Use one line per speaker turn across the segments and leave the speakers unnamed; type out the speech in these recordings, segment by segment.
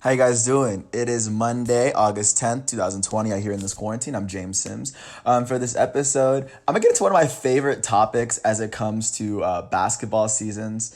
How you guys doing? It is Monday, August 10th, 2020. I here in this quarantine. I'm James Sims. For this episode, I'm gonna get into one of my favorite topics as it comes to basketball seasons.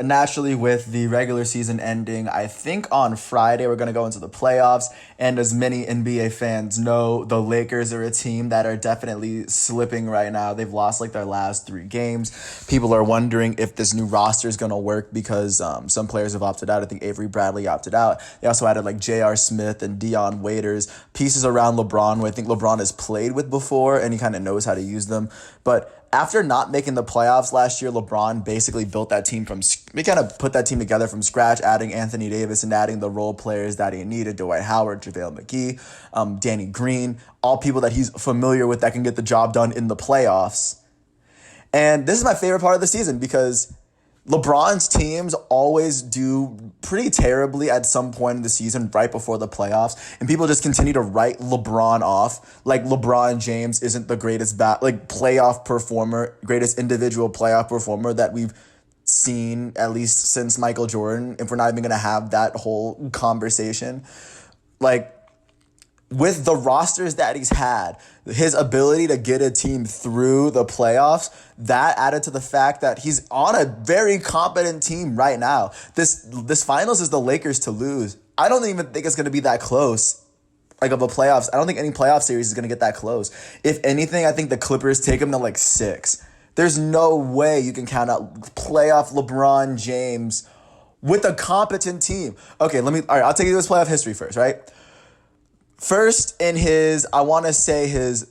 Naturally, with the regular season ending, I think on Friday we're going to go into the playoffs. And as many NBA fans know, the Lakers are a team that are definitely slipping right now. They've lost like their last three games. People are wondering if this new roster is going to work because some players have opted out. I think Avery Bradley opted out. They also added like J.R. Smith and Dion Waiters, pieces around LeBron, who I think LeBron has played with before and he kind of knows how to use them. But after not making the playoffs last year, LeBron basically built that team he kind of put that team together from scratch, adding Anthony Davis and adding the role players that he needed, Dwight Howard, JaVale McGee, Danny Green, all people that he's familiar with that can get the job done in the playoffs. And this is my favorite part of the season because LeBron's teams always do pretty terribly at some point in the season right before the playoffs, and people just continue to write LeBron off like LeBron James isn't the greatest playoff performer, greatest individual playoff performer that we've seen at least since Michael Jordan, if we're not even going to have that whole conversation. Like, with the rosters that he's had, his ability to get a team through the playoffs, that added to the fact that he's on a very competent team right now. This finals is the Lakers to lose. I don't even think it's going to be that close. Like, of the playoffs, I don't think any playoff series is going to get that close. If anything, I think the Clippers take him to like 6. There's no way you can count out playoff LeBron James with a competent team. Okay, all right, I'll take you to his playoff history first, right? First, in I want to say his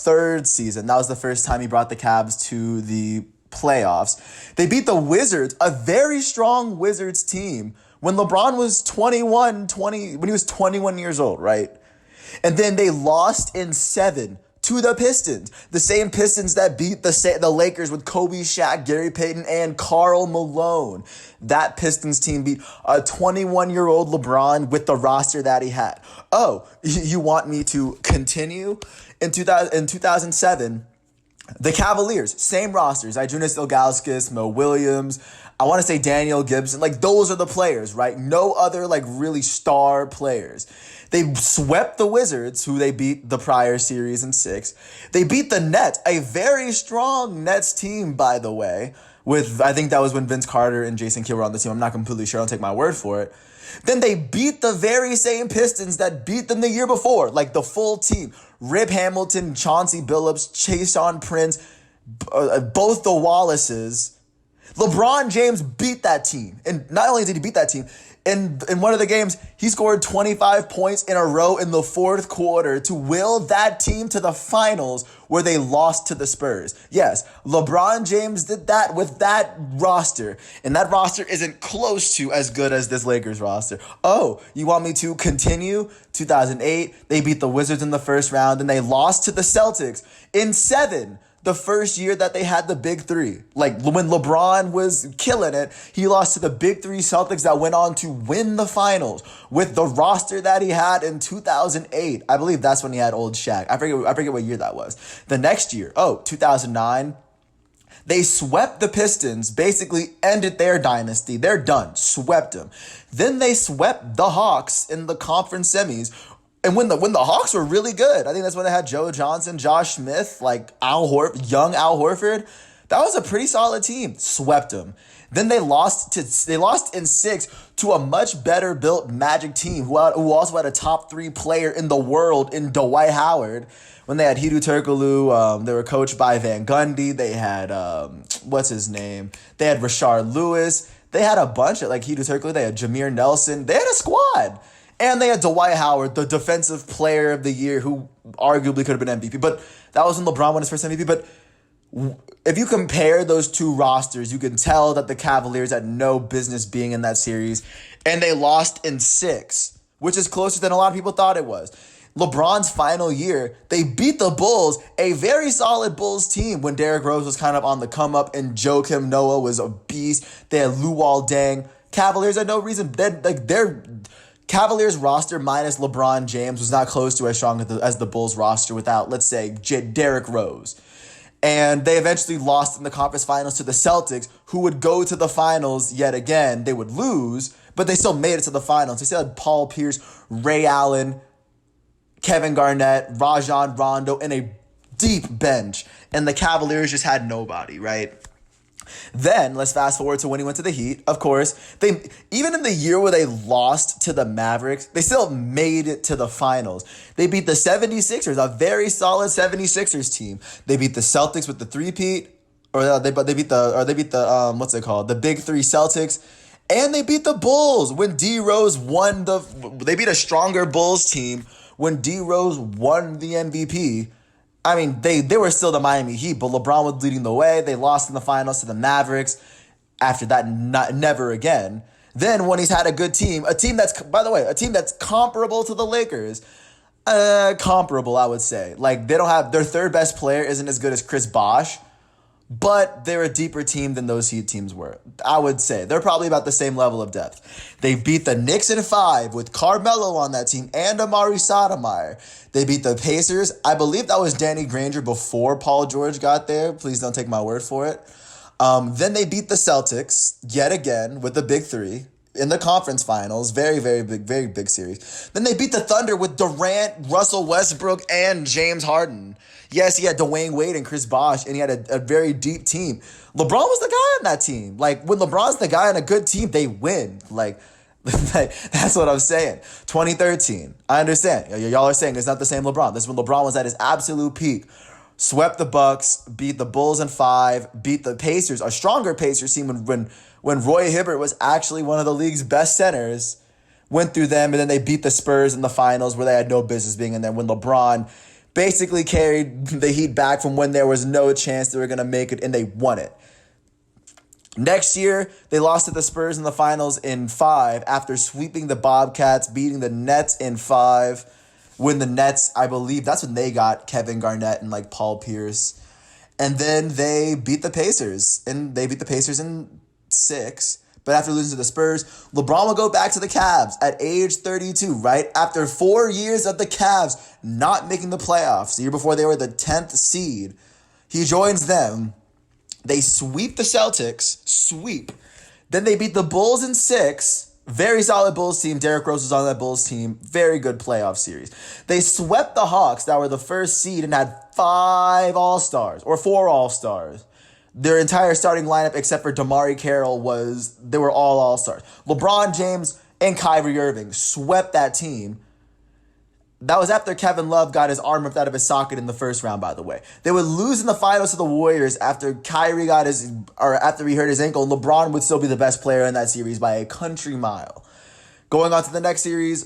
third season, that was the first time he brought the Cavs to the playoffs. They beat the Wizards, a very strong Wizards team, when LeBron was when he was 21 years old, right? And then they lost in 7 to the Pistons, the same Pistons that beat the Lakers with Kobe, Shaq, Gary Payton, and Karl Malone. That Pistons team beat a 21-year-old LeBron with the roster that he had. Oh, you want me to continue? In 2007, the Cavaliers, same rosters, Arturas Ilgauskas, Mo Williams, I want to say Daniel Gibson, like those are the players, right? No other like really star players. They swept the Wizards, who they beat the prior series in 6. They beat the Nets, a very strong Nets team, by the way, I think that was when Vince Carter and Jason Kidd were on the team. I'm not completely sure. I'll take my word for it. Then they beat the very same Pistons that beat them the year before, like the full team. Rip Hamilton, Chauncey Billups, Chaseon Prince, both the Wallaces. LeBron James beat that team. And not only did he beat that team, in one of the games, he scored 25 points in a row in the fourth quarter to will that team to the finals where they lost to the Spurs. Yes, LeBron James did that with that roster, and that roster isn't close to as good as this Lakers roster. Oh, you want me to continue? 2008, they beat the Wizards in the first round, and they lost to the Celtics in 7. The first year that they had the big 3. Like when LeBron was killing it, he lost to the big 3 Celtics that went on to win the finals with the roster that he had in 2008. I believe that's when he had old Shaq. I forget what year that was. The next year, 2009, they swept the Pistons, basically ended their dynasty. They're done. Swept them. Then they swept the Hawks in the conference semis. And when the Hawks were really good, I think that's when they had Joe Johnson, Josh Smith, like young Al Horford. That was a pretty solid team. Swept them. Then they lost in 6 to a much better built Magic team who also had a top 3 player in the world in Dwight Howard. When they had Hedo Turkoglu, they were coached by Van Gundy. They had what's his name? They had Rashard Lewis. They had a bunch of Hedo Turkoglu. They had Jameer Nelson. They had a squad. And they had Dwight Howard, the defensive player of the year, who arguably could have been MVP. But that was when LeBron won his first MVP. But if you compare those two rosters, you can tell that the Cavaliers had no business being in that series. And they lost in 6, which is closer than a lot of people thought it was. LeBron's final year, they beat the Bulls, a very solid Bulls team when Derrick Rose was kind of on the come up and Joakim Noah was a beast. They had Luol Deng. Cavaliers had no reason. They're Cavaliers roster minus LeBron James was not close to as strong as the Bulls roster without, let's say, Derrick Rose. And they eventually lost in the conference finals to the Celtics, who would go to the finals yet again. They would lose, but they still made it to the finals. They still had Paul Pierce, Ray Allen, Kevin Garnett, Rajon Rondo, and a deep bench. And the Cavaliers just had nobody, right? Then let's fast forward to when he went to the Heat. Of course, they even in the year where they lost to the Mavericks, they still made it to the finals. They beat the 76ers, a very solid 76ers team. They beat the Celtics with the three-peat, they beat the what's it called? The Big Three Celtics. And they beat the Bulls when D Rose they beat a stronger Bulls team when D Rose won the MVP. I mean, they were still the Miami Heat, but LeBron was leading the way. They lost in the finals to the Mavericks. After that, never again. Then when he's had a good team, a team that's comparable to the Lakers, comparable, I would say. Like, they don't have, their third best player isn't as good as Chris Bosh, but they're a deeper team than those Heat teams were. I would say they're probably about the same level of depth. They beat the Knicks in 5 with Carmelo on that team and Amari Stoudemire. They beat the Pacers. I believe that was Danny Granger before Paul George got there. Please don't take my word for it. Then they beat the Celtics yet again with the Big Three in the conference finals. Very, very big series. Then they beat the Thunder with Durant, Russell Westbrook, and James Harden. Yes, he had Dwayne Wade and Chris Bosh, and he had a very deep team. LeBron was the guy on that team. Like, when LeBron's the guy on a good team, they win. Like, that's what I'm saying. 2013, I understand. Y'all are saying it's not the same LeBron. This is when LeBron was at his absolute peak. Swept the Bucks, beat the Bulls in 5, beat the Pacers, a stronger Pacers team when Roy Hibbert was actually one of the league's best centers. Went through them, and then they beat the Spurs in the finals where they had no business being in there when LeBron basically carried the Heat back from when there was no chance they were going to make it, and they won it. Next year, they lost to the Spurs in the finals in 5 after sweeping the Bobcats, beating the Nets in 5. When the Nets, I believe, that's when they got Kevin Garnett and like Paul Pierce. And then they beat the Pacers, and they beat the Pacers in 6. But after losing to the Spurs, LeBron will go back to the Cavs at age 32, right? After 4 years of the Cavs not making the playoffs, the year before they were the 10th seed, he joins them. They sweep the Celtics, Then they beat the Bulls in 6. Very solid Bulls team. Derrick Rose was on that Bulls team. Very good playoff series. They swept the Hawks that were the first seed and had 5 All-Stars or 4 All-Stars. Their entire starting lineup, except for Damari Carroll, they were all All-Stars. LeBron James and Kyrie Irving swept that team. That was after Kevin Love got his arm ripped out of his socket in the first round, by the way. They would lose in the finals to the Warriors after Kyrie after he hurt his ankle. LeBron would still be the best player in that series by a country mile. Going on to the next series,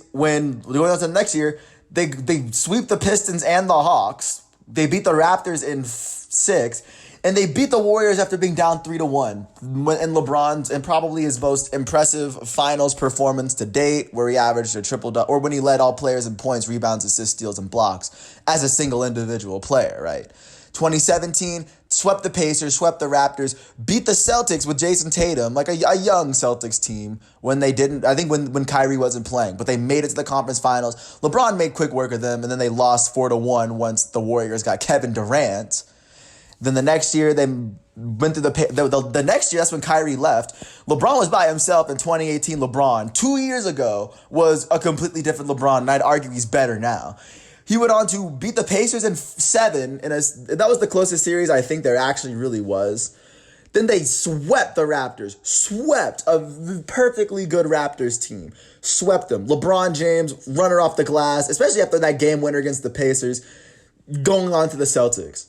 they sweep the Pistons and the Hawks. They beat the Raptors in 6. And they beat the Warriors after being down 3-1 in LeBron's and probably his most impressive finals performance to date, where he averaged a triple-double, or when he led all players in points, rebounds, assists, steals, and blocks as a single individual player, right? 2017, swept the Pacers, swept the Raptors, beat the Celtics with Jason Tatum, like a young Celtics team when Kyrie wasn't playing, but they made it to the conference finals. LeBron made quick work of them, and then they lost 4-1 once the Warriors got Kevin Durant. Then the next year, they went through the next year, that's when Kyrie left. LeBron was by himself in 2018. LeBron, 2 years ago, was a completely different LeBron, and I'd argue he's better now. He went on to beat the Pacers in 7, and that was the closest series I think there actually really was. Then they swept the Raptors, swept a perfectly good Raptors team, swept them. LeBron James, runner off the glass, especially after that game winner against the Pacers, going on to the Celtics.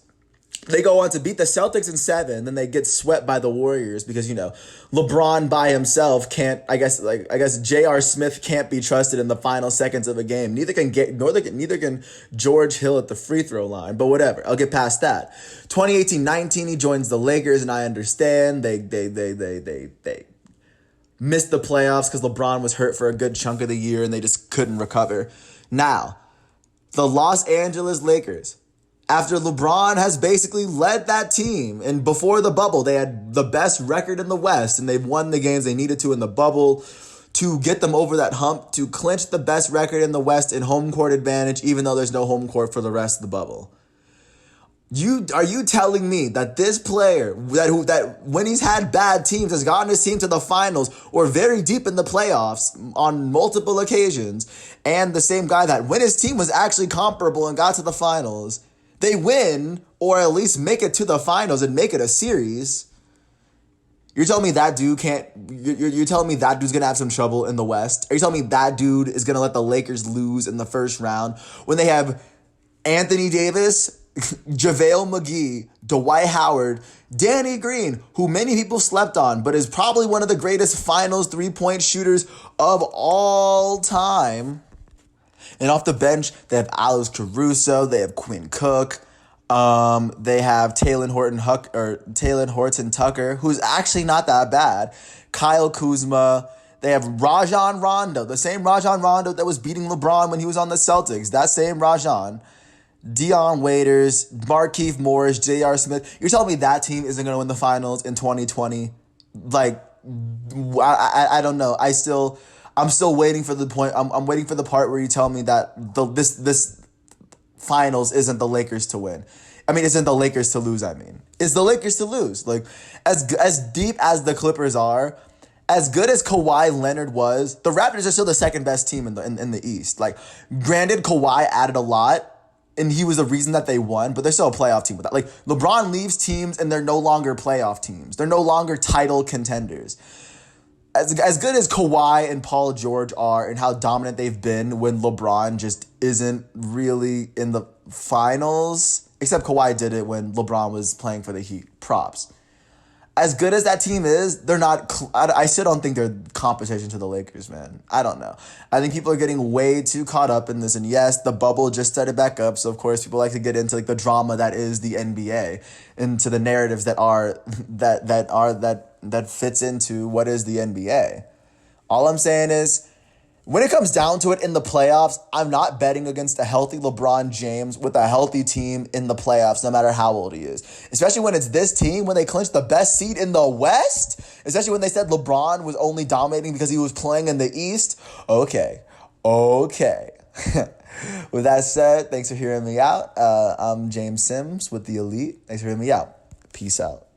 They go on to beat the Celtics in 7, then they get swept by the Warriors because, LeBron by himself can't, I guess J.R. Smith can't be trusted in the final seconds of a game. Neither can George Hill at the free throw line, but whatever. I'll get past that. 2018-19, he joins the Lakers, and I understand they missed the playoffs because LeBron was hurt for a good chunk of the year and they just couldn't recover. Now, the Los Angeles Lakers, after LeBron has basically led that team, and before the bubble, they had the best record in the West, and they've won the games they needed to in the bubble to get them over that hump, to clinch the best record in the West in home court advantage, even though there's no home court for the rest of the bubble. Are you telling me that this player that when he's had bad teams has gotten his team to the finals or very deep in the playoffs on multiple occasions, and the same guy that when his team was actually comparable and got to the finals, they win or at least make it to the finals and make it a series? You're telling me that dude can't? You're telling me that dude's gonna have some trouble in the West? Are you telling me that dude is gonna let the Lakers lose in the first round when they have Anthony Davis, JaVale McGee, Dwight Howard, Danny Green, who many people slept on, but is probably one of the greatest finals three-point shooters of all time? And off the bench, they have Alex Caruso, they have Quinn Cook, they have Taylor Horton Tucker, who's actually not that bad. Kyle Kuzma. They have Rajon Rondo, the same Rajon Rondo that was beating LeBron when he was on the Celtics. That same Rajon. Dion Waiters, Markieff Morris, J.R. Smith. You're telling me that team isn't going to win the finals in 2020? Like, I don't know. I'm still waiting for the point. I'm waiting for the part where you tell me that this finals isn't the Lakers to win. I mean, isn't the Lakers to lose, It's the Lakers to lose. Like, as deep as the Clippers are, as good as Kawhi Leonard was, the Raptors are still the second best team in the East. Like, granted, Kawhi added a lot, and he was the reason that they won, but they're still a playoff team with that. Like, LeBron leaves teams, and they're no longer playoff teams. They're no longer title contenders. As good as Kawhi and Paul George are and how dominant they've been when LeBron just isn't really in the finals, except Kawhi did it when LeBron was playing for the Heat. Props. As good as that team is, they're not. I still don't think they're competition to the Lakers, man. I don't know. I think people are getting way too caught up in this. And yes, the bubble just started back up, so of course people like to get into like the drama that is the NBA, into the narratives that fits into what is the NBA. All I'm saying is, when it comes down to it in the playoffs, I'm not betting against a healthy LeBron James with a healthy team in the playoffs, no matter how old he is. Especially when it's this team, when they clinched the best seed in the West. Especially when they said LeBron was only dominating because he was playing in the East. Okay. With that said, thanks for hearing me out. I'm James Sims with The Elite. Thanks for hearing me out. Peace out.